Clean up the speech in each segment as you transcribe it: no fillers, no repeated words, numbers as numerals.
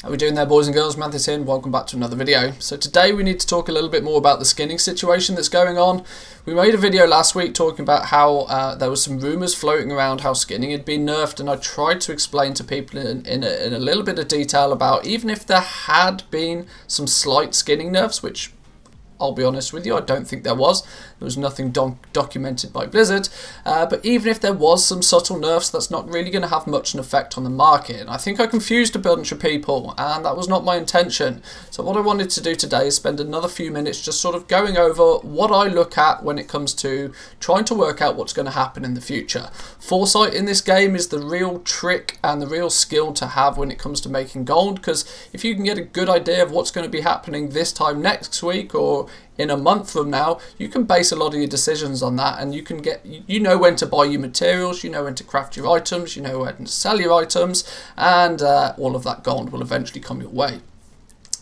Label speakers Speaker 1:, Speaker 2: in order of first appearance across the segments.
Speaker 1: How we doing there, boys and girls? Manthis here and welcome back to another video. So today we need to talk a little bit more about the skinning situation that's going on. We made a video last week talking about how there was some rumours floating around how skinning had been nerfed, and I tried to explain to people in a little bit of detail about even if there had been some slight skinning nerfs, which I'll be honest with you, I don't think there was. There was nothing documented by Blizzard. But even if there was some subtle nerfs, that's not really going to have much an effect on the market. And I think I confused a bunch of people, and that was not my intention. So what I wanted to do today is spend another few minutes just sort of going over what I look at when it comes to trying to work out what's going to happen in the future. Foresight in this game is the real trick and the real skill to have when it comes to making gold, because if you can get a good idea of what's going to be happening this time next week or in a month from now, you can base a lot of your decisions on that, and you know when to buy your materials, you know when to craft your items, you know when to sell your items, and all of that gold will eventually come your way.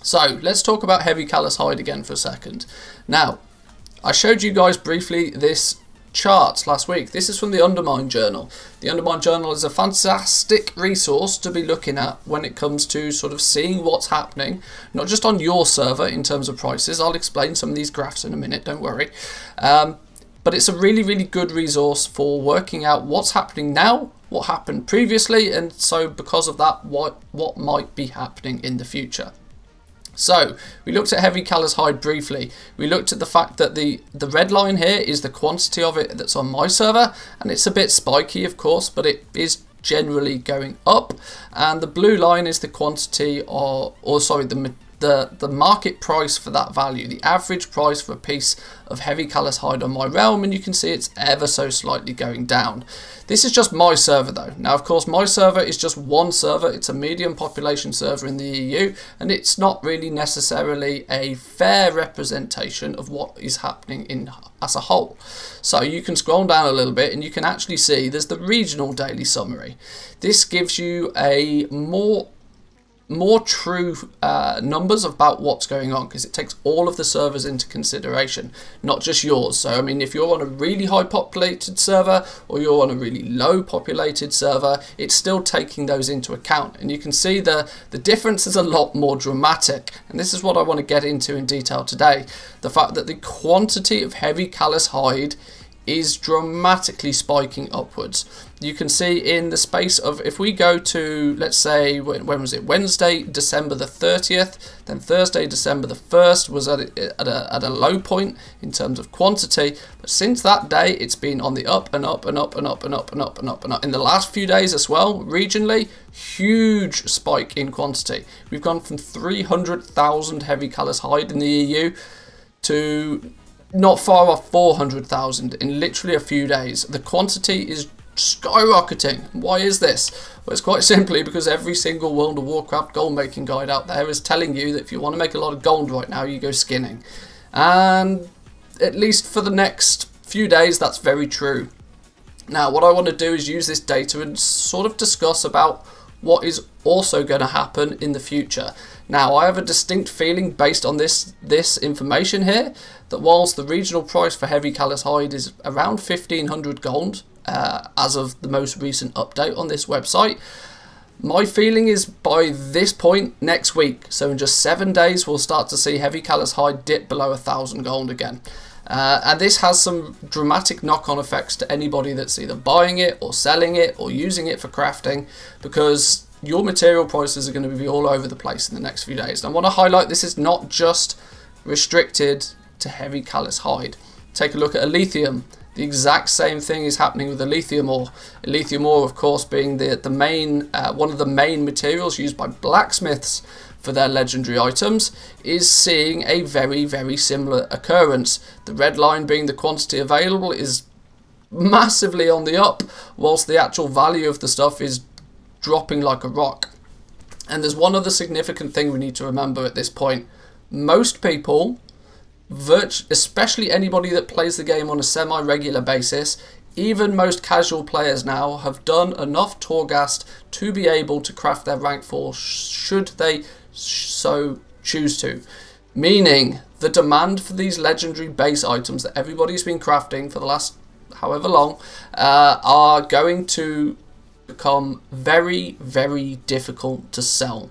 Speaker 1: So let's talk about heavy callous hide again for a second. Now, I showed you guys briefly this chart last week. This is from the Undermine Journal. The Undermine Journal is a fantastic resource to be looking at when it comes to sort of seeing what's happening, not just on your server in terms of prices. I'll explain some of these graphs in a minute, don't worry. But it's a really, really good resource for working out what's happening now, what happened previously, and so because of that, what might be happening in the future. So, we looked at heavy callous hide briefly. We looked at the fact that the red line here is the quantity of it that's on my server, and it's a bit spiky, of course, but it is generally going up. And the blue line is the quantity, the market price for that value, the average price for a piece of heavy callous hide on my realm, and you can see it's ever so slightly going down. This is just my server though. Now of course my server is just one server, it's a medium population server in the EU, and it's not really necessarily a fair representation of what is happening as a whole. So you can scroll down a little bit and you can actually see there's the regional daily summary. This gives you a more true numbers about what's going on, because it takes all of the servers into consideration, not just yours. So I mean, if you're on a really high populated server or you're on a really low populated server, it's still taking those into account, and you can see the difference is a lot more dramatic, and this is what I want to get into in detail today. The fact that the quantity of heavy callous hide is dramatically spiking upwards. You can see in the space of, if we go to, let's say, when was it? Wednesday, December the 30th, then Thursday, December the 1st was at a low point in terms of quantity, but since that day it's been on the up and up and up and up and up and up and up and up. In the last few days as well, regionally, huge spike in quantity. We've gone from 300,000 heavy callous hide in the EU to not far off 400,000 in literally a few days. The quantity is skyrocketing. Why is this? Well, it's quite simply because every single World of Warcraft gold making guide out there is telling you that if you want to make a lot of gold right now, you go skinning. And at least for the next few days, that's very true. Now, what I want to do is use this data and sort of discuss about what is also going to happen in the future. Now, I have a distinct feeling based on this information here that whilst the regional price for heavy callous hide is around 1500 gold as of the most recent update on this website, my feeling is by this point next week, so in just 7 days, we'll start to see heavy callous hide dip below 1000 gold again. And this has some dramatic knock-on effects to anybody that's either buying it or selling it or using it for crafting, because your material prices are going to be all over the place in the next few days. And I want to highlight this is not just restricted to heavy callous hide. Take a look at Lithium. The exact same thing is happening with the lithium ore. Lithium ore, of course, being the main one of the main materials used by blacksmiths for their legendary items, is seeing a very, very similar occurrence. The red line being the quantity available is massively on the up, whilst the actual value of the stuff is dropping like a rock. And there's one other significant thing we need to remember at this point. Most people, especially anybody that plays the game on a semi-regular basis, even most casual players now, have done enough Torghast to be able to craft their rank 4 should they so choose to. Meaning, the demand for these legendary base items that everybody's been crafting for the last however long are going to become very, very difficult to sell.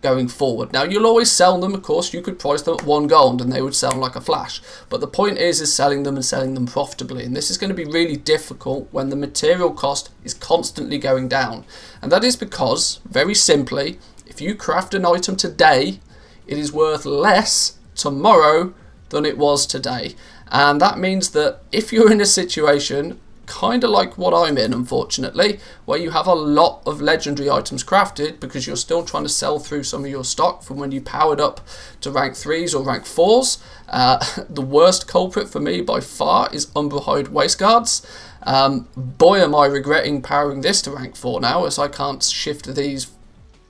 Speaker 1: going forward. Now, you'll always sell them, of course. You could price them at 1 gold and they would sell like a flash, but the point is selling them and selling them profitably, and this is going to be really difficult when the material cost is constantly going down. And that is because, very simply, if you craft an item today, it is worth less tomorrow than it was today. And that means that if you're in a situation kind of like what I'm in, unfortunately, where you have a lot of legendary items crafted because you're still trying to sell through some of your stock from when you powered up to rank 3s or rank 4s. The worst culprit for me by far is Umberhide Waistguards. Boy, am I regretting powering this to rank 4 now, as I can't shift these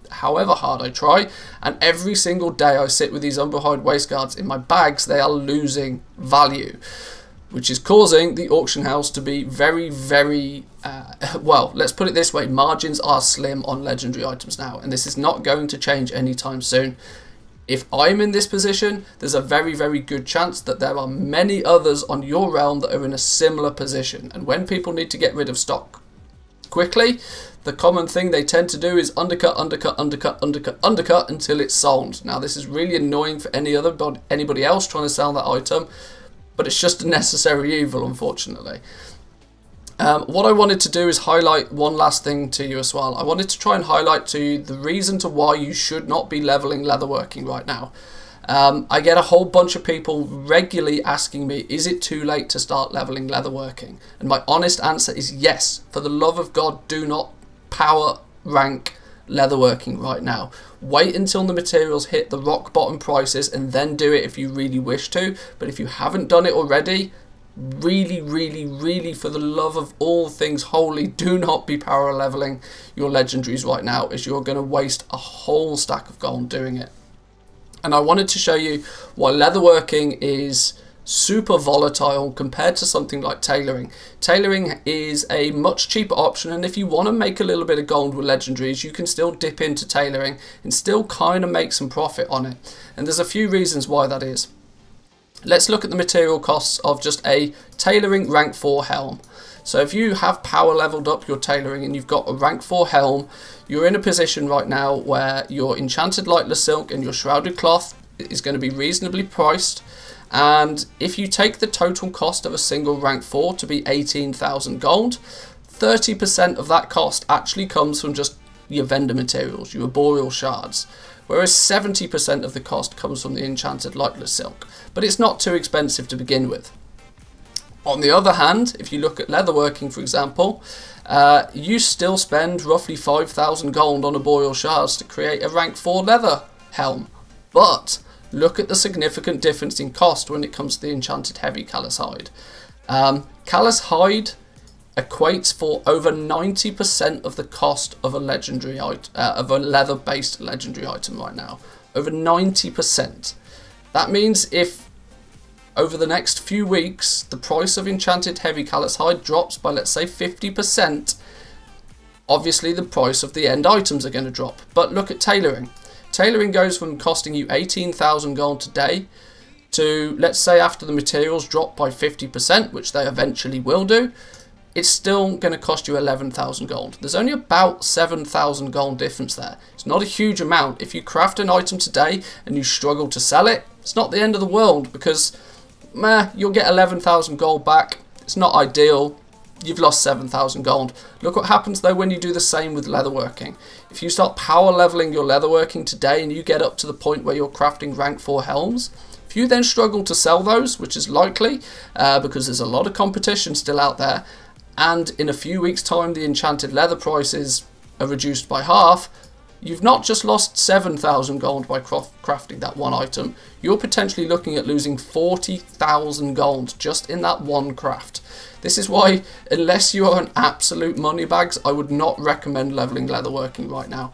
Speaker 1: however hard I try, and every single day I sit with these Umberhide Waistguards in my bags, they are losing value, which is causing the auction house to be very, very, well, let's put it this way, margins are slim on legendary items now, and this is not going to change anytime soon. If I'm in this position, there's a very, very good chance that there are many others on your realm that are in a similar position, and when people need to get rid of stock quickly, the common thing they tend to do is undercut, undercut, undercut, undercut, undercut until it's sold. Now, this is really annoying for anybody else trying to sell that item, but it's just a necessary evil, unfortunately. What I wanted to do is highlight one last thing to you as well. I wanted to try and highlight to you the reason to why you should not be leveling leatherworking right now. I get a whole bunch of people regularly asking me, is it too late to start leveling leatherworking? And my honest answer is yes. For the love of God, do not power rank leatherworking right now. Wait until the materials hit the rock bottom prices and then do it if you really wish to. But if you haven't done it already, really, really, really, for the love of all things holy, do not be power leveling your legendaries right now, as you're going to waste a whole stack of gold doing it. And I wanted to show you why leatherworking is super volatile compared to something like tailoring. Tailoring is a much cheaper option, and if you want to make a little bit of gold with legendaries, you can still dip into tailoring and still kind of make some profit on it. And there's a few reasons why that is. Let's look at the material costs of just a tailoring rank 4 helm. So if you have power leveled up your tailoring and you've got a rank 4 helm, you're in a position right now where your enchanted lightless silk and your shrouded cloth is going to be reasonably priced. And if you take the total cost of a single rank 4 to be 18,000 gold, 30% of that cost actually comes from just your vendor materials, your arboreal shards, whereas 70% of the cost comes from the enchanted lightless silk. But it's not too expensive to begin with. On the other hand, if you look at leatherworking, for example, you still spend roughly 5,000 gold on arboreal shards to create a rank 4 leather helm. But look at the significant difference in cost when it comes to the enchanted heavy Callous hide. Callous hide equates for over 90% of the cost of a legendary of a leather-based legendary item right now. Over 90%. That means if over the next few weeks the price of enchanted heavy Callous hide drops by, let's say, 50%, obviously the price of the end items are going to drop. But look at tailoring. Tailoring goes from costing you 18,000 gold today to, let's say, after the materials drop by 50%, which they eventually will do, it's still going to cost you 11,000 gold. There's only about 7,000 gold difference there. It's not a huge amount. If you craft an item today and you struggle to sell it, it's not the end of the world, because you'll get 11,000 gold back. It's not ideal. You've lost 7,000 gold. Look what happens though when you do the same with leatherworking. If you start power leveling your leatherworking today and you get up to the point where you're crafting rank 4 helms, if you then struggle to sell those, which is likely because there's a lot of competition still out there, and in a few weeks time the enchanted leather prices are reduced by half, you've not just lost 7,000 gold by crafting that one item, you're potentially looking at losing 40,000 gold just in that one craft. This is why, unless you are an absolute moneybags, I would not recommend leveling leatherworking right now.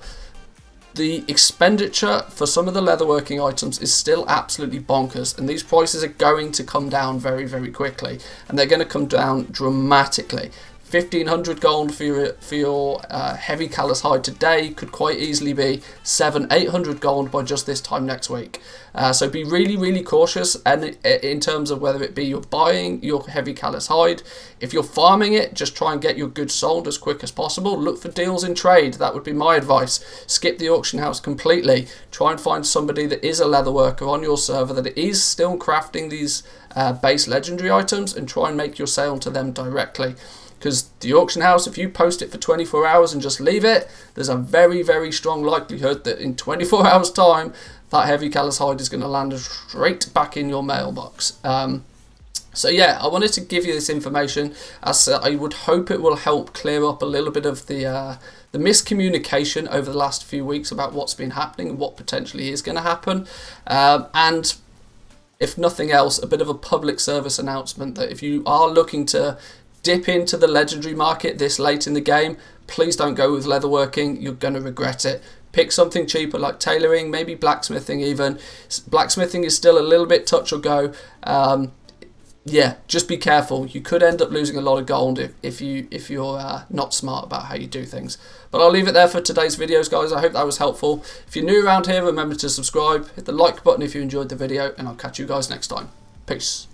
Speaker 1: The expenditure for some of the leatherworking items is still absolutely bonkers, and these prices are going to come down very, very quickly, and they're going to come down dramatically. 1500 gold for your heavy callous hide today could quite easily be 700-800 gold by just this time next week. So be really cautious, and in terms of whether it be you're buying your heavy callous hide. If you're farming it, just try and get your goods sold as quick as possible. Look for deals in trade. That would be my advice. Skip the auction house completely. Try and find somebody that is a leather worker on your server that is still crafting these base legendary items, and try and make your sale to them directly. Because the auction house, if you post it for 24 hours and just leave it, there's a very strong likelihood that in 24 hours time, that heavy callous hide is going to land straight back in your mailbox. So yeah, I wanted to give you this information, as I would hope it will help clear up a little bit of the miscommunication over the last few weeks about what's been happening and what potentially is going to happen. And if nothing else, a bit of a public service announcement that if you are looking to dip into the legendary market this late in the game, please don't go with leatherworking. You're going to regret it. Pick something cheaper like tailoring, maybe blacksmithing even. Blacksmithing is still a little bit touch or go. Yeah, just be careful. You could end up losing a lot of gold if you're not smart about how you do things. But I'll leave it there for today's videos, guys. I hope that was helpful. If you're new around here, remember to subscribe, hit the like button if you enjoyed the video, and I'll catch you guys next time. Peace.